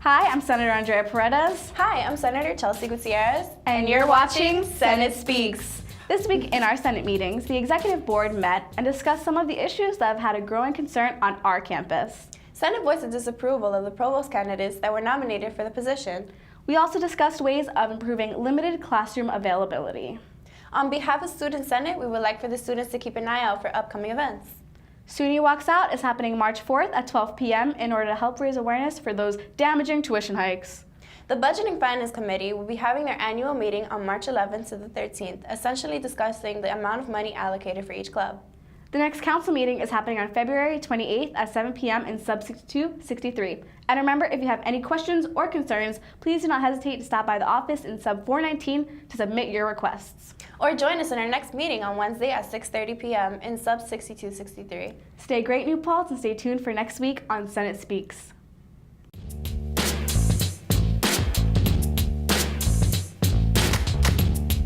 Hi, I'm Senator Andrea Paredes. Hi, I'm Senator Chelsea Gutierrez. And you're watching Senate Speaks. This week in our Senate meetings, the Executive Board met and discussed some of the issues that have had a growing concern on our campus. Senate voiced disapproval of the provost candidates that were nominated for the position. We also discussed ways of improving limited classroom availability. On behalf of Student Senate, we would like for the students to keep an eye out for upcoming events. SUNY Walks Out is happening March 4th at 12 p.m. in order to help raise awareness for those damaging tuition hikes. The Budgeting Finance Committee will be having their annual meeting on March 11th to the 13th, essentially discussing the amount of money allocated for each club. The next council meeting is happening on February 28th at 7 p.m. in Sub 6263. And remember, if you have any questions or concerns, please do not hesitate to stop by the office in Sub 419 to submit your requests. Or join us in our next meeting on Wednesday at 6:30 p.m. in Sub 6263. Stay great, New Paltz, and stay tuned for next week on Senate Speaks.